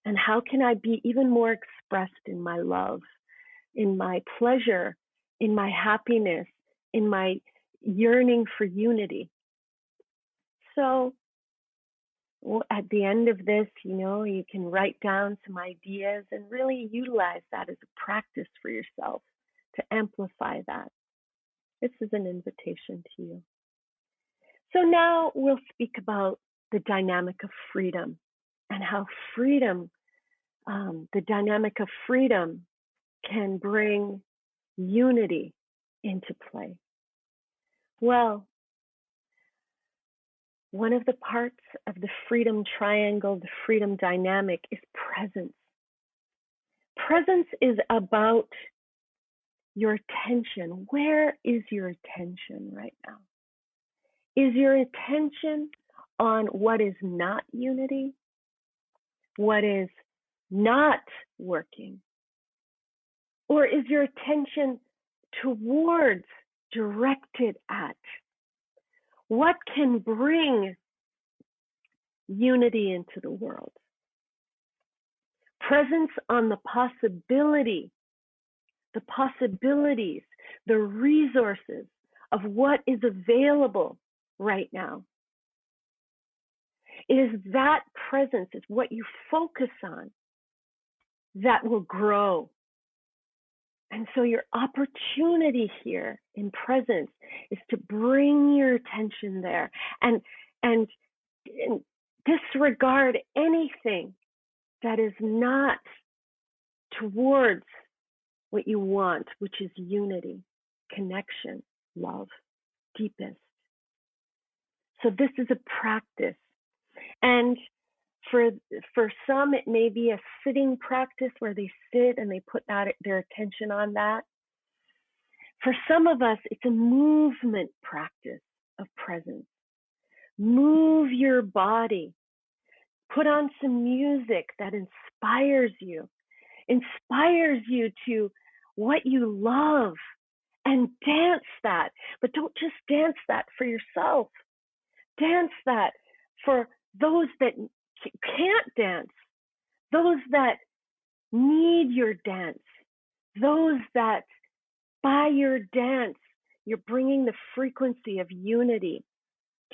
And how can I be even more expressed in my love, in my pleasure, in my happiness, in my yearning for unity? So at the end of this, you can write down some ideas and really utilize that as a practice for yourself to amplify that. This is an invitation to you. So now we'll speak about the dynamic of freedom and how freedom, the dynamic of freedom can bring unity into play. Well, one of the parts of the freedom triangle, the freedom dynamic, is presence. Presence is about your attention. Where is your attention right now? Is your attention on what is not unity? What is not working? Or is your attention towards, directed at what can bring unity into the world? Presence on the possibility, the possibilities, the resources of what is available right now. It is that presence, is what you focus on, that will grow. And so your opportunity here in presence is to bring your attention there and disregard anything that is not towards what you want, which is unity, connection, love, deepest. So this is a practice. And for some, it may be a sitting practice where they sit and they put their attention on that. For some of us, it's a movement practice of presence. Move your body. Put on some music that inspires you to what you love, and dance that. But don't just dance that for yourself. Dance that for those that can't dance, those that need your dance, those that by your dance, you're bringing the frequency of unity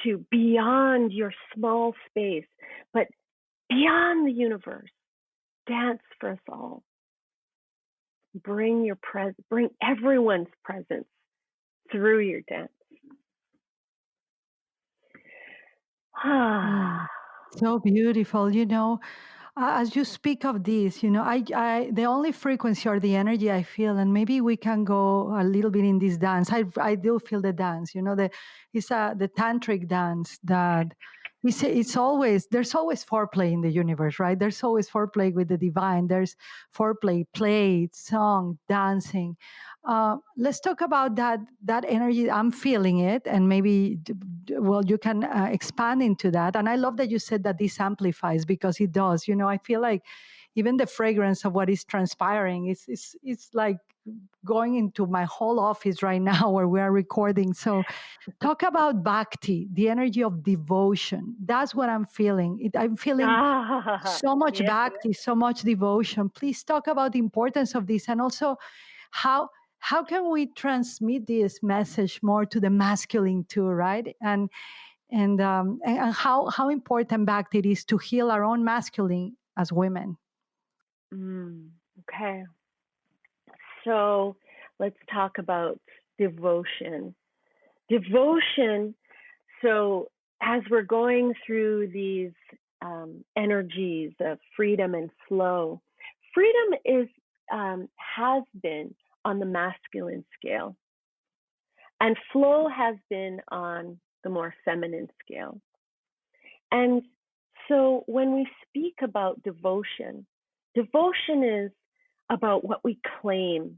to beyond your small space, but beyond the universe. Dance for us all. Bring everyone's presence through your dance. So beautiful. As you speak of this, I the only frequency or the energy I feel, and maybe we can go a little bit in this dance. I do feel the dance. It's the tantric dance that there's always foreplay in the universe, right? There's always foreplay with the divine. There's foreplay, play, song, dancing. Let's talk about that energy. I'm feeling it, and maybe you can expand into that. And I love that you said that this amplifies, because it does. I feel like even the fragrance of what is transpiring is like going into my whole office right now where we are recording. So talk about bhakti, the energy of devotion. That's what I'm feeling. I'm feeling so much bhakti, so much devotion. Please talk about the importance of this, and also how can we transmit this message more to the masculine too, right? And how important bhakti it is to heal our own masculine as women. Okay. So let's talk about devotion. Devotion, so as we're going through these energies of freedom and flow, freedom has been on the masculine scale, and flow has been on the more feminine scale. And so when we speak about devotion is about what we claim.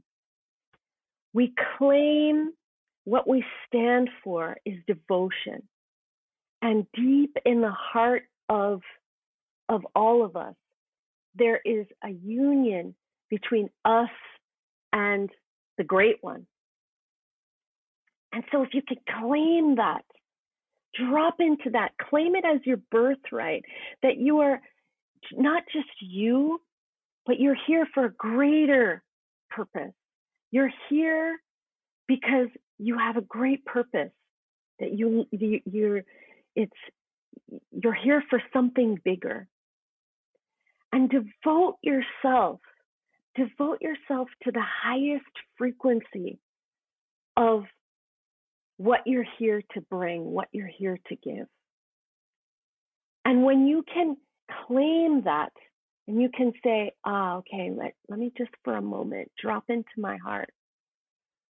We claim what we stand for is devotion. And deep in the heart of all of us, there is a union between us and the Great One. And so if you could claim that, drop into that, claim it as your birthright, that you are not just you, but you're here for a greater purpose. You're here because you have a great purpose that you're here for something bigger. And devote yourself to the highest frequency of what you're here to bring, what you're here to give. And when you can claim that, and you can say, okay, let me just for a moment drop into my heart,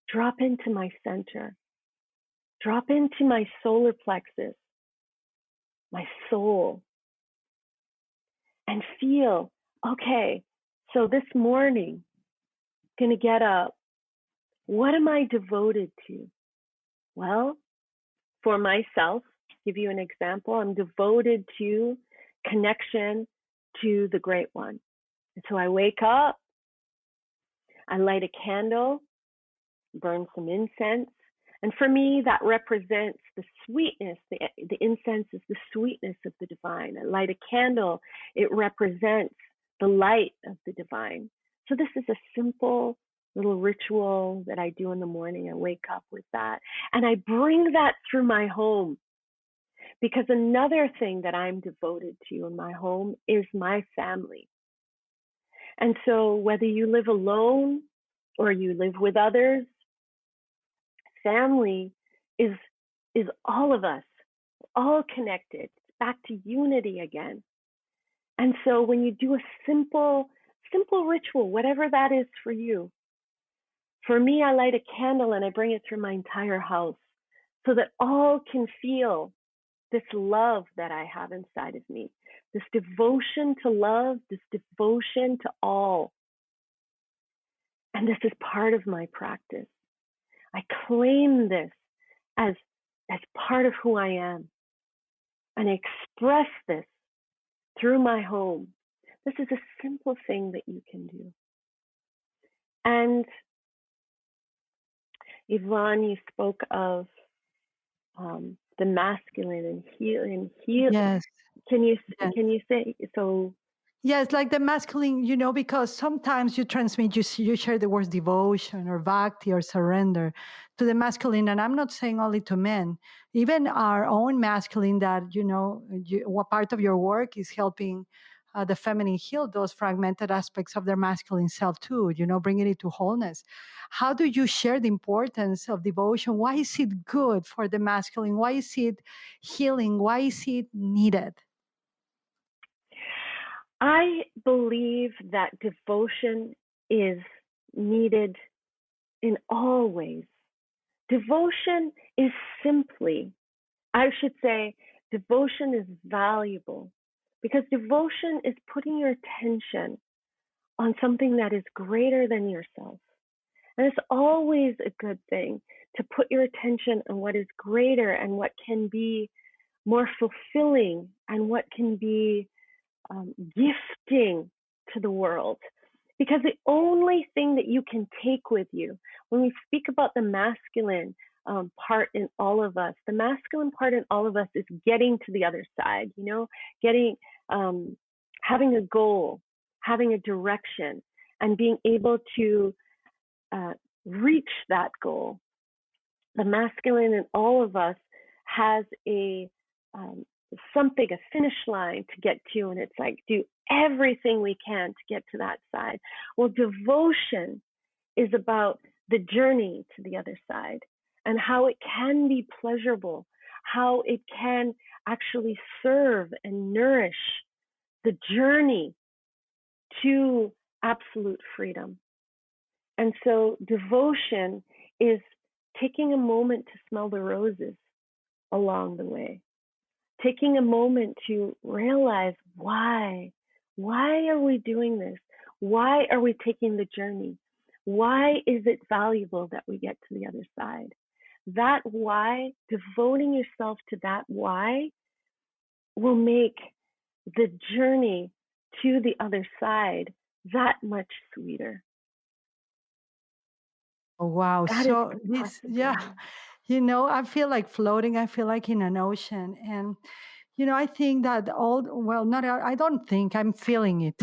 drop into my center, drop into my solar plexus, my soul, and feel, okay, so this morning, I'm going to get up. What am I devoted to? Well, for myself, give you an example, I'm devoted to connection to the Great One. And so I wake up, I light a candle, burn some incense. And for me, that represents the sweetness. The incense is the sweetness of the divine. I light a candle, it represents the light of the divine. So this is a simple little ritual that I do in the morning. I wake up with that. And I bring that through my home. Because another thing that I'm devoted to in my home is my family. And so whether you live alone or you live with others, family is all of us, all connected. It's back to unity again. And so when you do a simple ritual, whatever that is for you, for me, I light a candle and I bring it through my entire house so that all can feel this love that I have inside of me, this devotion to love, this devotion to all. And this is part of my practice. I claim this as part of who I am. And I express this through my home. This is a simple thing that you can do. And Yvonne, you spoke of the masculine and healing. Yes. Can you Yes. say so? Yes, like the masculine, because sometimes you transmit, you share the words devotion or bhakti or surrender to the masculine. And I'm not saying only to men, even our own masculine that, what part of your work is helping the feminine heal those fragmented aspects of their masculine self too, bringing it to wholeness. How do you share the importance of devotion? Why is it good for the masculine? Why is it healing? Why is it needed? I believe that devotion is needed in all ways. Devotion is simply, I should say, devotion is valuable because devotion is putting your attention on something that is greater than yourself. And it's always a good thing to put your attention on what is greater and what can be more fulfilling and what can be gifting to the world. Because the only thing that you can take with you, when we speak about the masculine part in all of us, the masculine part in all of us is getting to the other side, getting, having a goal, having a direction, and being able to reach that goal. The masculine in all of us has a something, a finish line to get to, and it's like do everything we can to get to that side. Well, devotion is about the journey to the other side and how it can be pleasurable, how it can actually serve and nourish the journey to absolute freedom. And so devotion is taking a moment to smell the roses along the way, taking a moment to realize why are we doing this? Why are we taking the journey? Why is it valuable that we get to the other side? That why, devoting yourself to that why, will make the journey to the other side that much sweeter. Oh, wow. That is So the this, yeah, possibility. I feel like floating. I feel like in an ocean. And, I think that not, I don't think, I'm feeling it,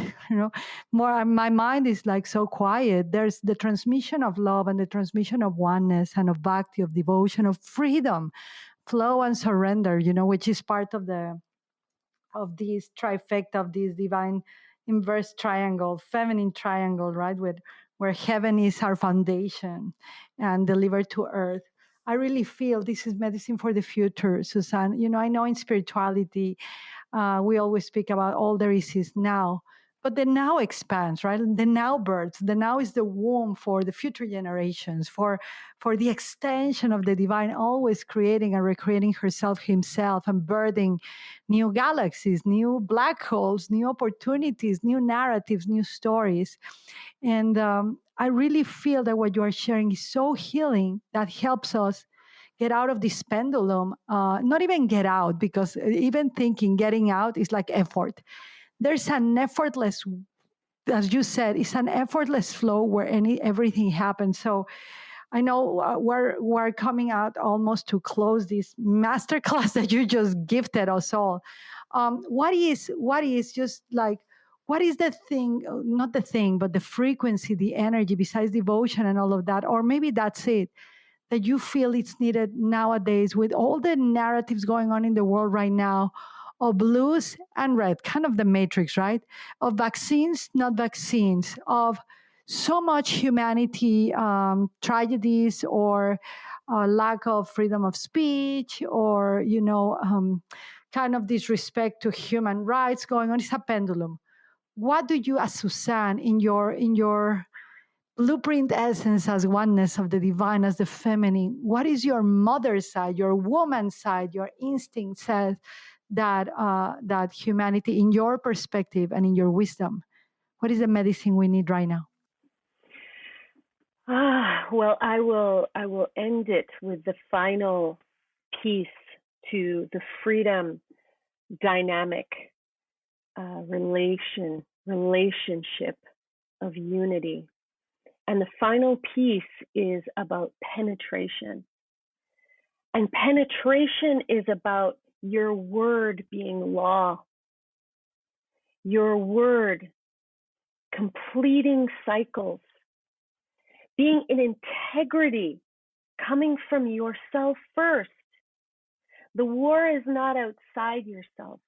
more, my mind is like so quiet. There's the transmission of love and the transmission of oneness and of bhakti, of devotion, of freedom, flow and surrender, which is part of this trifecta, of this divine inverse triangle, feminine triangle, right? Where heaven is our foundation and delivered to earth. I really feel this is medicine for the future, Suzanne. I know in spirituality, we always speak about all there is now, but the now expands, right? The now births. The now is the womb for the future generations, for the extension of the divine, always creating and recreating herself, himself, and birthing new galaxies, new black holes, new opportunities, new narratives, new stories. And I really feel that what you are sharing is so healing, that helps us get out of this pendulum. Not even get out, because even thinking getting out is like effort. There's an effortless, as you said, it's an effortless flow where everything happens. So I know we're coming out almost to close this masterclass that you just gifted us all. What is just like, what is the thing, not the thing, but the frequency, the energy, besides devotion and all of that, or maybe that's it, that you feel it's needed nowadays with all the narratives going on in the world right now, of blues and red, kind of the matrix, right? Of vaccines, not vaccines, of so much humanity, tragedies, or lack of freedom of speech, or, kind of disrespect to human rights going on. It's a pendulum. What do you, as Suzanne, in your blueprint essence, as oneness of the divine, as the feminine, what is your mother side, your woman side, your instinct says that humanity, in your perspective and in your wisdom, what is the medicine we need right now? Well, I will end it with the final piece to the freedom dynamic relationship of unity. And the final piece is about penetration. And penetration is about your word being law, your word completing cycles, being in integrity, coming from yourself first. The war is not outside yourself.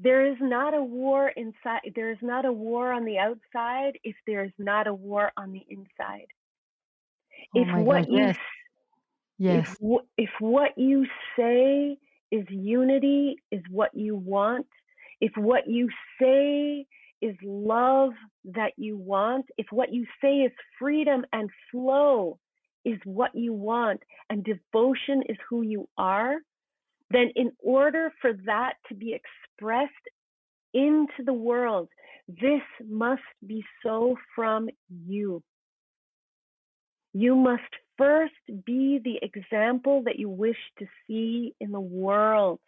There is not a war inside. There is not a war on the outside if there is not a war on the inside. Oh my gosh, yes. Yes. If what you say is unity, is what you want, if what you say is love that you want, if what you say is freedom and flow is what you want, and devotion is who you are, then in order for that to be expressed into the world, this must be so from you. You must first be the example that you wish to see in the world.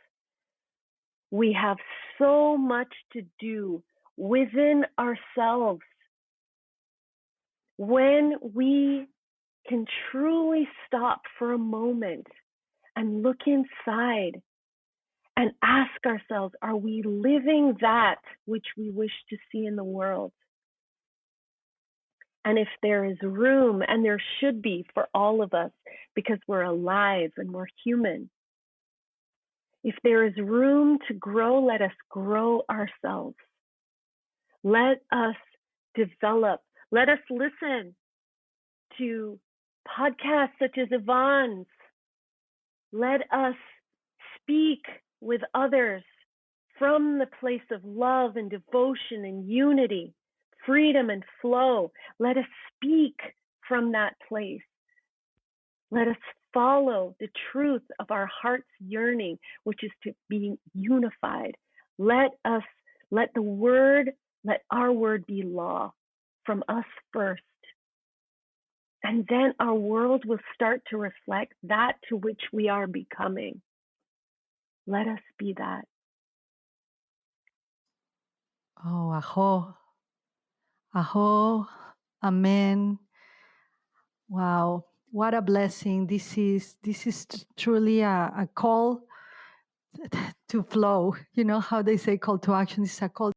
We have so much to do within ourselves. When we can truly stop for a moment and look inside and ask ourselves, are we living that which we wish to see in the world? And if there is room, and there should be for all of us, because we're alive and we're human, if there is room to grow, let us grow ourselves. Let us develop. Let us listen to podcasts such as Yvonne's. Let us speak with others from the place of love and devotion and unity, freedom and flow. Let us speak from that place. Let us follow the truth of our heart's yearning, which is to be unified. Let our word be law from us first. And then our world will start to reflect that to which we are becoming. Let us be that. Oh, aho. Aho. Amen. Wow. What a blessing. This is truly a call to flow. You know how they say call to action is a call